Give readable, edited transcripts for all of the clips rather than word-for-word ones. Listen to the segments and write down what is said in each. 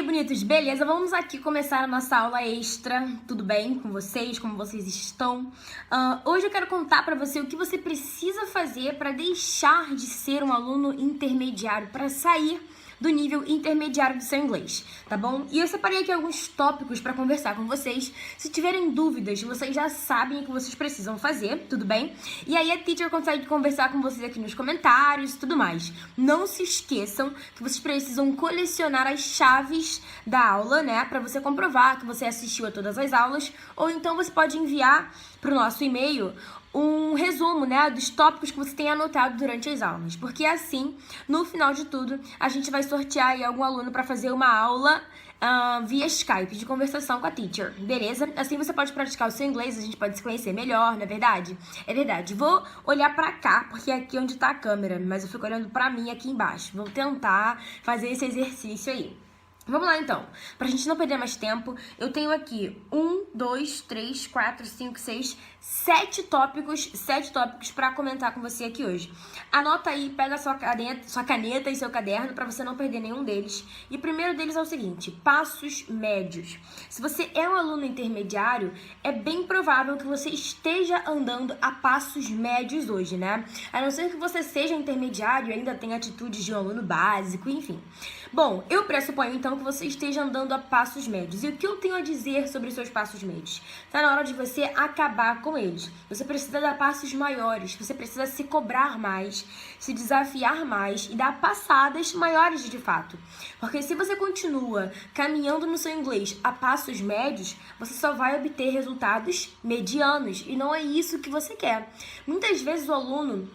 bonitos, beleza? Vamos aqui começar a nossa aula extra. Tudo bem com vocês? Como vocês estão? Hoje eu quero contar pra você o que você precisa fazer para deixar de ser um aluno intermediário, para sair do nível intermediário do seu inglês, tá bom? E eu separei aqui alguns tópicos para conversar com vocês. Se tiverem dúvidas, vocês já sabem o que vocês precisam fazer, tudo bem? E aí a teacher consegue conversar com vocês aqui nos comentários e tudo mais. Não se esqueçam que vocês precisam colecionar as chaves da aula, né? Para você comprovar que você assistiu a todas as aulas, ou então você pode enviar para o nosso e-mail um resumo, né, dos tópicos que você tem anotado durante as aulas. Porque assim, no final de tudo, a gente vai sortear aí algum aluno para fazer uma aula via Skype, de conversação com a teacher, beleza? Assim você pode praticar o seu inglês, a gente pode se conhecer melhor, não é verdade? É verdade. Vou olhar pra cá, porque é aqui onde tá a câmera, mas eu fico olhando pra mim aqui embaixo. Vou tentar fazer esse exercício aí. Vamos lá, então. Pra gente não perder mais tempo, eu tenho aqui 7 tópicos pra comentar com você aqui hoje. Anota aí, pega sua caneta e seu caderno pra você não perder nenhum deles. E o primeiro deles é o seguinte: passos médios. Se você é um aluno intermediário, é bem provável que você esteja andando a passos médios hoje, né? A não ser que você seja intermediário e ainda tenha atitudes de um aluno básico, enfim. Bom, eu pressuponho então que você esteja andando a passos médios. E o que eu tenho a dizer sobre os seus passos médios? Tá na hora de você acabar com eles. Você precisa dar passos maiores, você precisa se cobrar mais, se desafiar mais e dar passadas maiores de fato. Porque se você continua caminhando no seu inglês a passos médios, você só vai obter resultados medianos. E não é isso que você quer. Muitas vezes o aluno,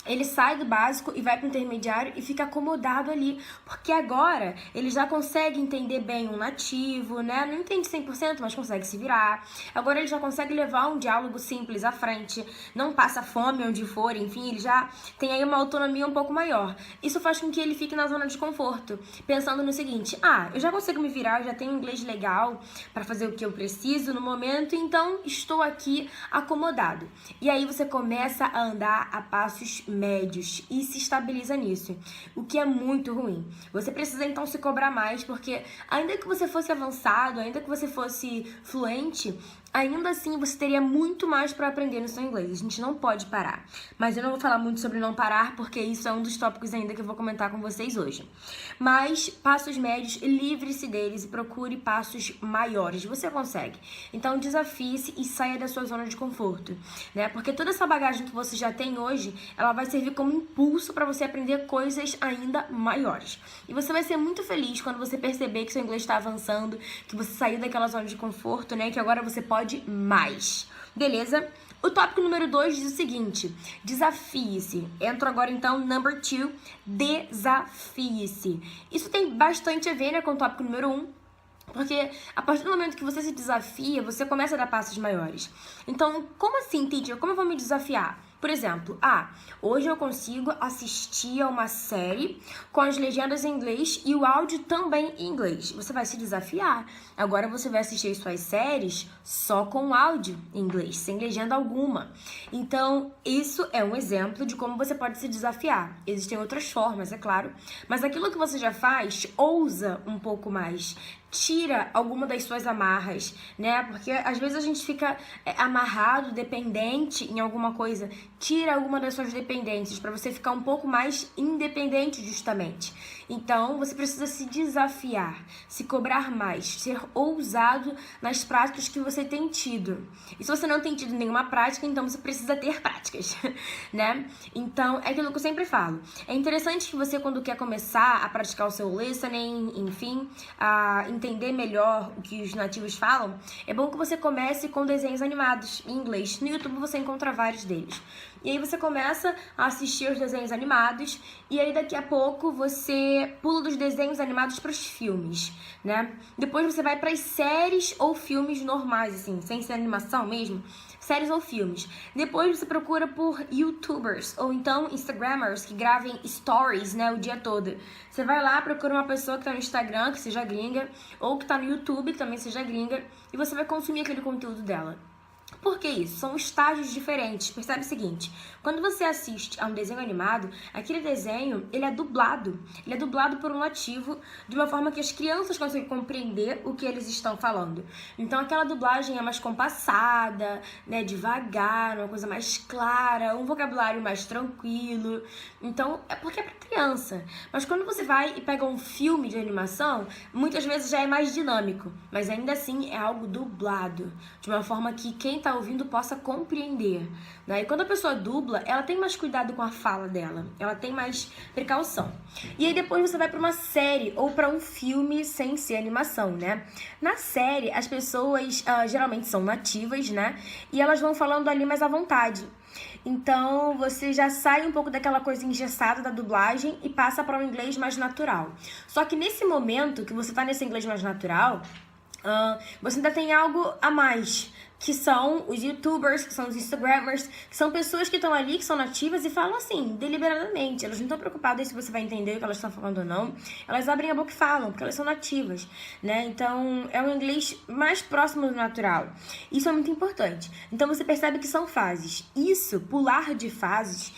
ele sai do básico e vai para o intermediário e fica acomodado ali, porque agora ele já consegue entender bem um nativo, né? Não entende 100%, mas consegue se virar. Agora ele já consegue levar um diálogo simples à frente, não passa fome onde for, enfim, ele já tem aí uma autonomia um pouco maior. Isso faz com que ele fique na zona de conforto, pensando no seguinte: eu já consigo me virar, eu já tenho inglês legal para fazer o que eu preciso no momento, então estou aqui acomodado. E aí você começa a andar a passos médios e se estabiliza nisso, o que é muito ruim. Você precisa então se cobrar mais, porque ainda que você fosse avançado, ainda que você fosse fluente, ainda assim você teria muito mais para aprender no seu inglês. A gente não pode parar. Mas eu não vou falar muito sobre não parar, porque isso é um dos tópicos ainda que eu vou comentar com vocês hoje. Mas passos médios, livre-se deles e procure passos maiores. Você consegue. Então desafie-se e saia da sua zona de conforto, né? Porque toda essa bagagem que você já tem hoje, ela vai servir como impulso para você aprender coisas ainda maiores. E você vai ser muito feliz quando você perceber que seu inglês está avançando, que você saiu daquela zona de conforto, né? Que agora você pode mais. Beleza? O tópico número 2 diz o seguinte: desafie-se. Entro agora então number 2, desafie-se. Isso tem bastante a ver, né, com o tópico número 1. Porque a partir do momento que você se desafia, você começa a dar passos maiores. Então, como assim, teacher? Como eu vou me desafiar? Por exemplo, hoje eu consigo assistir a uma série com as legendas em inglês e o áudio também em inglês. Você vai se desafiar. Agora você vai assistir suas séries só com áudio em inglês, sem legenda alguma. Então, isso é um exemplo de como você pode se desafiar. Existem outras formas, é claro, mas aquilo que você já faz, ousa um pouco mais. Tira alguma das suas amarras, né? Porque às vezes a gente fica amarrado, dependente em alguma coisa. Tira alguma das suas dependências para você ficar um pouco mais independente, justamente. Então, você precisa se desafiar, se cobrar mais, ser ousado nas práticas que você tem tido. E se você não tem tido nenhuma prática, então você precisa ter práticas, né? Então, é aquilo que eu sempre falo. É interessante que você, quando quer começar a praticar o seu listening, enfim, a entender melhor o que os nativos falam, é bom que você comece com desenhos animados em inglês. No YouTube você encontra vários deles. E aí você começa a assistir os desenhos animados e aí daqui a pouco você pula dos desenhos animados para os filmes, né? Depois você vai para as séries ou filmes normais, assim, sem ser animação mesmo, séries ou filmes. Depois você procura por YouTubers ou então Instagrammers que gravem stories, né, o dia todo. Você vai lá, procura uma pessoa que tá no Instagram, que seja gringa, ou que tá no YouTube, que também seja gringa, e você vai consumir aquele conteúdo dela. Por que isso? São estágios diferentes. Percebe o seguinte, quando você assiste a um desenho animado, aquele desenho, ele é dublado. Ele é dublado por um nativo de uma forma que as crianças conseguem compreender o que eles estão falando. Então, aquela dublagem é mais compassada, né, devagar, uma coisa mais clara, um vocabulário mais tranquilo. Então, é porque é pra criança. Mas quando você vai e pega um filme de animação, muitas vezes já é mais dinâmico. Mas ainda assim, é algo dublado. De uma forma que quem tá ouvindo possa compreender, né? E quando a pessoa dubla, ela tem mais cuidado com a fala dela, ela tem mais precaução. E aí depois você vai para uma série ou para um filme sem ser animação, né? Na série, as pessoas geralmente são nativas, né? E elas vão falando ali mais à vontade. Então, você já sai um pouco daquela coisa engessada da dublagem e passa para um inglês mais natural. Só que nesse momento que você tá nesse inglês mais natural, você ainda tem algo a mais, que são os youtubers, que são os instagrammers, que são pessoas que estão ali, que são nativas e falam assim, deliberadamente. Elas não estão preocupadas se você vai entender o que elas estão falando ou não. Elas abrem a boca e falam, porque elas são nativas, né? Então, é um inglês mais próximo do natural. Isso é muito importante. Então, você percebe que são fases. Isso, pular de fases,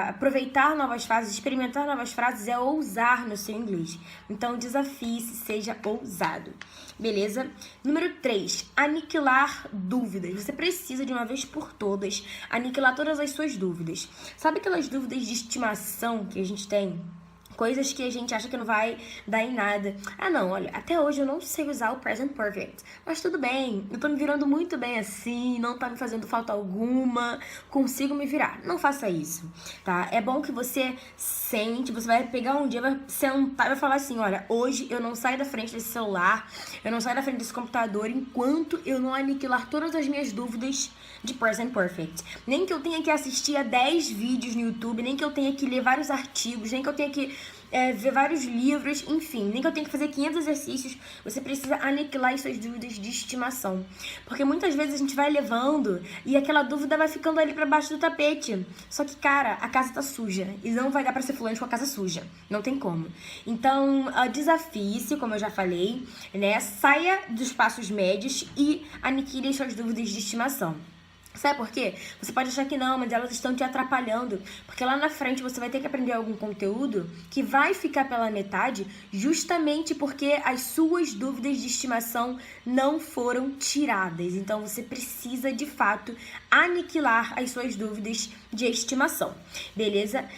aproveitar novas fases, experimentar novas frases, é ousar no seu inglês. Então, desafie-se, seja ousado. Beleza? Número 3, aniquilar dúvidas. Você precisa, de uma vez por todas, aniquilar todas as suas dúvidas. Sabe aquelas dúvidas de estimação que a gente tem? Coisas que a gente acha que não vai dar em nada. Ah, não, olha, até hoje eu não sei usar o present perfect. Mas tudo bem, eu tô me virando muito bem assim, não tá me fazendo falta alguma, consigo me virar. Não faça isso, tá? É bom que você sente, você vai pegar um dia, vai sentar e vai falar assim, olha, hoje eu não saio da frente desse celular, eu não saio da frente desse computador enquanto eu não aniquilar todas as minhas dúvidas de present perfect. Nem que eu tenha que assistir a 10 vídeos no YouTube, nem que eu tenha que ler vários artigos, nem que eu tenha que ver vários livros, enfim, nem que eu tenha que fazer 500 exercícios, você precisa aniquilar as suas dúvidas de estimação. Porque muitas vezes a gente vai levando e aquela dúvida vai ficando ali pra baixo do tapete. Só que, cara, a casa tá suja e não vai dar pra ser fluente com a casa suja. Não tem como. Então, desafie-se, como eu já falei, né? Saia dos passos médios e aniquile as suas dúvidas de estimação. Sabe por quê? Você pode achar que não, mas elas estão te atrapalhando. Porque lá na frente você vai ter que aprender algum conteúdo que vai ficar pela metade justamente porque as suas dúvidas de estimação não foram tiradas. Então você precisa, de fato, aniquilar as suas dúvidas de estimação. Beleza?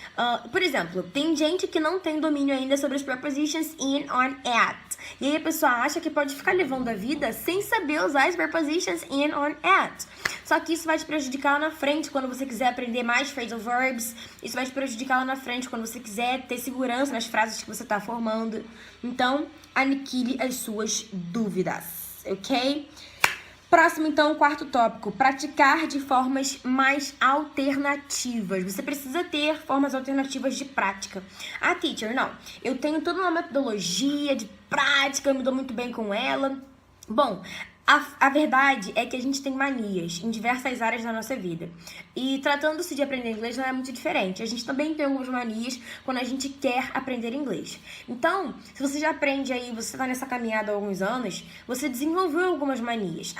Por exemplo, tem gente que não tem domínio ainda sobre os prepositions in, on, at. E aí a pessoa acha que pode ficar levando a vida sem saber usar as prepositions in, on, at. Só que isso vai te prejudicar lá na frente quando você quiser aprender mais phrasal verbs. Isso vai te prejudicar lá na frente quando você quiser ter segurança nas frases que você está formando. Então, aniquile as suas dúvidas, ok? Próximo, então, quarto tópico. Praticar de formas mais alternativas. Você precisa ter formas alternativas de prática. Ah, teacher, não. Eu tenho toda uma metodologia de prática, eu me dou muito bem com ela. Bom, a verdade é que a gente tem manias em diversas áreas da nossa vida. E tratando-se de aprender inglês não é muito diferente. A gente também tem algumas manias quando a gente quer aprender inglês. Então, se você já aprende aí, você está nessa caminhada há alguns anos, você desenvolveu algumas manias.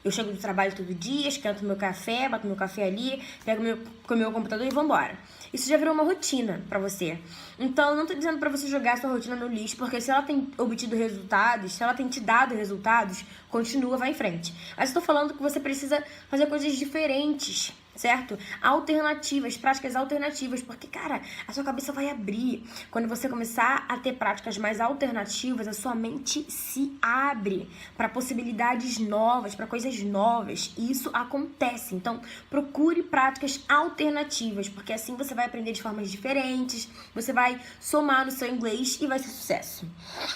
Eu chego do trabalho todo dia, esquento meu café, boto meu café ali, pego com meu computador e vambora. Isso já virou uma rotina pra você. Então, eu não tô dizendo pra você jogar a sua rotina no lixo, porque se ela tem obtido resultados, se ela tem te dado resultados, continua, vai em frente. Mas eu tô falando que você precisa fazer coisas diferentes, certo? Alternativas, práticas alternativas, porque, cara, a sua cabeça vai abrir. Quando você começar a ter práticas mais alternativas, a sua mente se abre para possibilidades novas, para coisas novas. E isso acontece. Então, procure práticas alternativas, porque assim você vai aprender de formas diferentes, você vai somar no seu inglês e vai ser sucesso.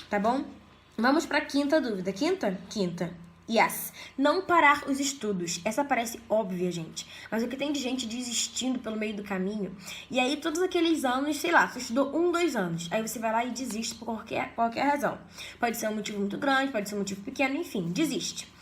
Tá bom? Vamos para a quinta dúvida. Quinta. Yes. Não parar os estudos. Essa parece óbvia, gente. Mas o que tem de gente desistindo pelo meio do caminho? E aí, todos aqueles anos, sei lá, você estudou 2 anos. Aí você vai lá e desiste por qualquer razão. Pode ser um motivo muito grande, pode ser um motivo pequeno, enfim, desiste.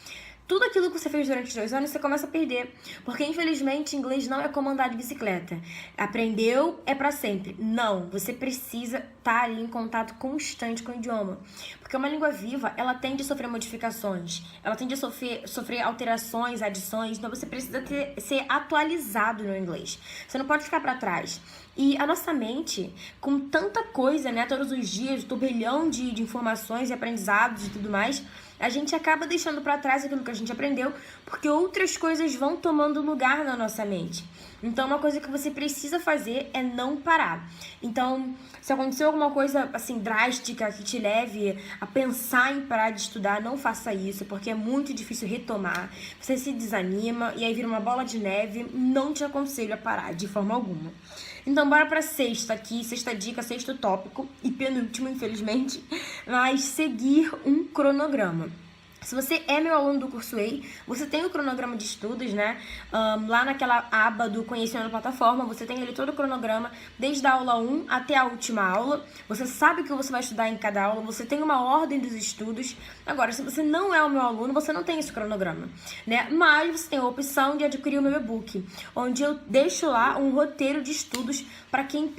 tudo aquilo que você fez durante os 2 anos, você começa a perder. Porque, infelizmente, inglês não é como andar de bicicleta. Aprendeu, é pra sempre. Não, você precisa estar ali em contato constante com o idioma. Porque uma língua viva, ela tende a sofrer modificações. Ela tende a sofrer alterações, adições. Então, você precisa ser atualizado no inglês. Você não pode ficar pra trás. E a nossa mente, com tanta coisa, né, todos os dias, turbilhão de informações e aprendizados e tudo mais, a gente acaba deixando para trás aquilo que a gente aprendeu, porque outras coisas vão tomando lugar na nossa mente. Então, uma coisa que você precisa fazer é não parar. Então, se aconteceu alguma coisa, assim, drástica que te leve a pensar em parar de estudar, não faça isso, porque é muito difícil retomar. Você se desanima e aí vira uma bola de neve. Não te aconselho a parar de forma alguma. Então, bora pra sexta dica, sexto tópico e penúltimo, infelizmente, mas seguir um cronograma. Se você é meu aluno do curso EI, você tem o cronograma de estudos, né? Lá naquela aba do Conhecendo a Plataforma, você tem ali todo o cronograma, desde a aula 1 até a última aula. Você sabe o que você vai estudar em cada aula, você tem uma ordem dos estudos. Agora, se você não é o meu aluno, você não tem esse cronograma, né? Mas você tem a opção de adquirir o meu e-book, onde eu deixo lá um roteiro de estudos para quem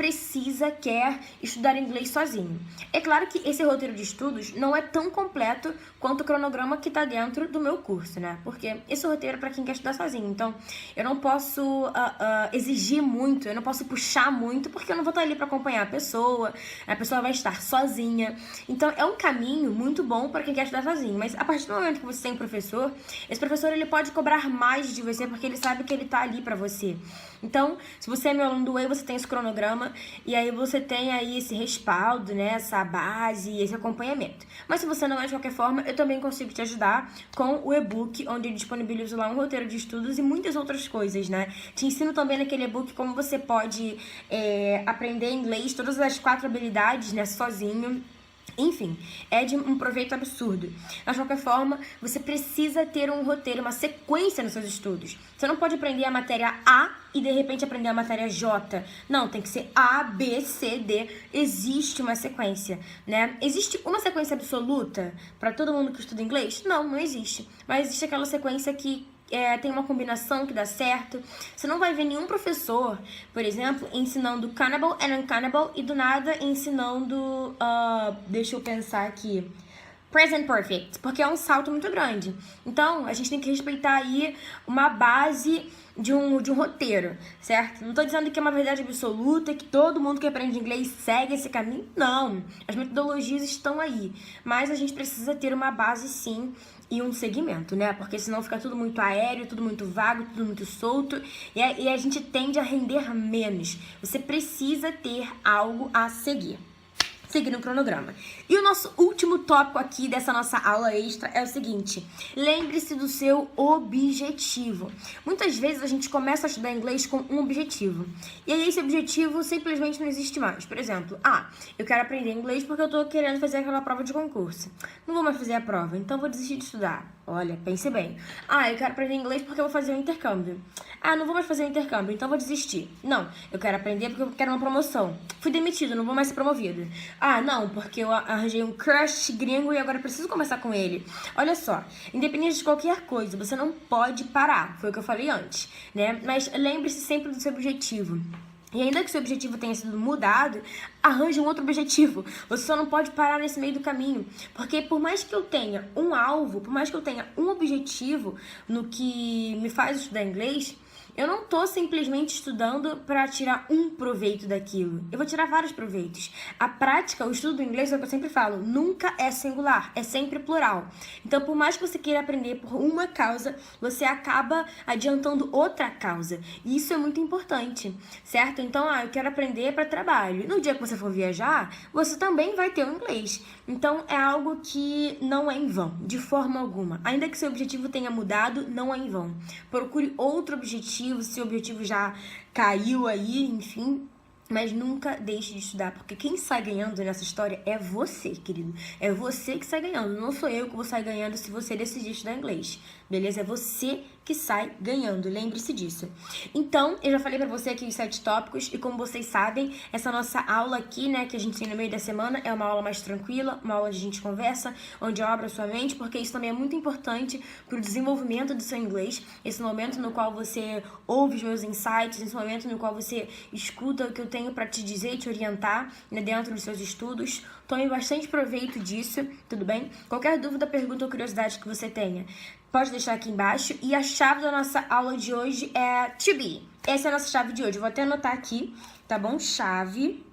quer estudar inglês sozinho. É claro que esse roteiro de estudos não é tão completo quanto o cronograma que está dentro do meu curso, né? Porque esse roteiro é para quem quer estudar sozinho. Então, eu não posso exigir muito, eu não posso puxar muito, porque eu não vou estar ali para acompanhar a pessoa vai estar sozinha. Então, é um caminho muito bom para quem quer estudar sozinho. Mas a partir do momento que você tem um professor, esse professor ele pode cobrar mais de você, porque ele sabe que ele está ali para você. Então, se você é meu aluno do EI, você tem esse cronograma e aí você tem aí esse respaldo, né, essa base, esse acompanhamento. Mas se você não é de qualquer forma, eu também consigo te ajudar com o e-book, onde eu disponibilizo lá um roteiro de estudos e muitas outras coisas, né? Te ensino também naquele e-book como você pode aprender inglês, todas as 4 habilidades, né, sozinho. Enfim, é de um proveito absurdo. Mas, de qualquer forma, você precisa ter um roteiro, uma sequência nos seus estudos. Você não pode aprender a matéria A e, de repente, aprender a matéria J. Não, tem que ser A, B, C, D. Existe uma sequência, né? Existe uma sequência absoluta para todo mundo que estuda inglês? Não, não existe. Mas existe aquela sequência que tem uma combinação que dá certo. Você não vai ver nenhum professor, por exemplo, ensinando cannibal and uncannibal e do nada ensinando, deixa eu pensar aqui, present perfect, porque é um salto muito grande. Então, a gente tem que respeitar aí uma base de um roteiro, certo? Não tô dizendo que é uma verdade absoluta, que todo mundo que aprende inglês segue esse caminho. Não, as metodologias estão aí, mas a gente precisa ter uma base sim e um segmento, né? Porque senão fica tudo muito aéreo, tudo muito vago, tudo muito solto e a gente tende a render menos. Você precisa ter algo a seguir. Seguindo o cronograma. E o nosso último tópico aqui dessa nossa aula extra é o seguinte: lembre-se do seu objetivo. Muitas vezes a gente começa a estudar inglês com um objetivo. E aí esse objetivo simplesmente não existe mais. Por exemplo, eu quero aprender inglês porque eu tô querendo fazer aquela prova de concurso. Não vou mais fazer a prova, então vou desistir de estudar. Olha, pense bem. Eu quero aprender inglês porque eu vou fazer um intercâmbio. Não vou mais fazer um intercâmbio, então vou desistir. Não, eu quero aprender porque eu quero uma promoção. Fui demitido, não vou mais ser promovido. Não, porque eu arranjei um crush gringo e agora eu preciso conversar com ele. Olha só, independente de qualquer coisa, você não pode parar. Foi o que eu falei antes, né? Mas lembre-se sempre do seu objetivo. E ainda que seu objetivo tenha sido mudado, arranje um outro objetivo. Você só não pode parar nesse meio do caminho. Porque por mais que eu tenha um alvo, por mais que eu tenha um objetivo no que me faz estudar inglês, eu não tô simplesmente estudando para tirar um proveito daquilo. Eu vou tirar vários proveitos. A prática, o estudo do inglês, é o que eu sempre falo, nunca é singular, é sempre plural. Então, por mais que você queira aprender por uma causa, você acaba adiantando outra causa. E isso é muito importante, certo? Então, eu quero aprender para trabalho. No dia que você for viajar, você também vai ter o inglês. Então, é algo que não é em vão, de forma alguma. Ainda que seu objetivo tenha mudado, não é em vão. Procure outro objetivo, se o objetivo já caiu aí, enfim. Mas nunca deixe de estudar, porque quem sai ganhando nessa história é você, querido. É você que sai ganhando. Não sou eu que vou sair ganhando se você decidir estudar inglês. Beleza? É você que sai ganhando. Lembre-se disso. Então, eu já falei pra você aqui os 7 tópicos. E como vocês sabem, essa nossa aula aqui, né, que a gente tem no meio da semana, é uma aula mais tranquila, uma aula onde a gente conversa, onde eu abro a sua mente, porque isso também é muito importante pro desenvolvimento do seu inglês. Esse momento no qual você ouve os meus insights, esse momento no qual você escuta o que eu tenho pra te dizer e te orientar, né, dentro dos seus estudos. Tome bastante proveito disso, tudo bem? Qualquer dúvida, pergunta ou curiosidade que você tenha, pode deixar aqui embaixo. E a chave da nossa aula de hoje é to be. Essa é a nossa chave de hoje. Eu vou até anotar aqui, tá bom? Chave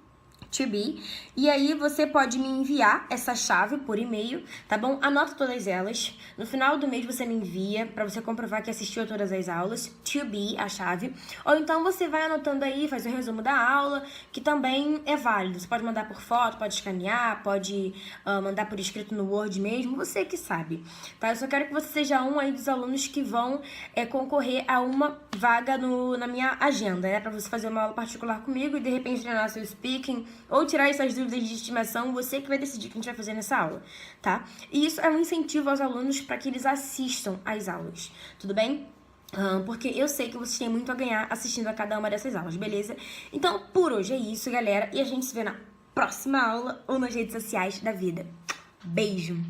to be. E aí você pode me enviar essa chave por e-mail, tá bom? Anota todas elas. No final do mês você me envia pra você comprovar que assistiu todas as aulas. To be, a chave. Ou então você vai anotando aí, faz um resumo da aula, que também é válido. Você pode mandar por foto, pode escanear, pode mandar por escrito no Word mesmo, você que sabe, tá? Eu só quero que você seja um aí dos alunos que vão concorrer a uma vaga na minha agenda, né? Pra você fazer uma aula particular comigo e de repente treinar seu speaking ou tirar essas dúvidas de estimação, você que vai decidir o que a gente vai fazer nessa aula, tá? E isso é um incentivo aos alunos para que eles assistam às aulas, tudo bem? Porque eu sei que vocês têm muito a ganhar assistindo a cada uma dessas aulas, beleza? Então, por hoje é isso, galera, e a gente se vê na próxima aula ou nas redes sociais da vida. Beijo!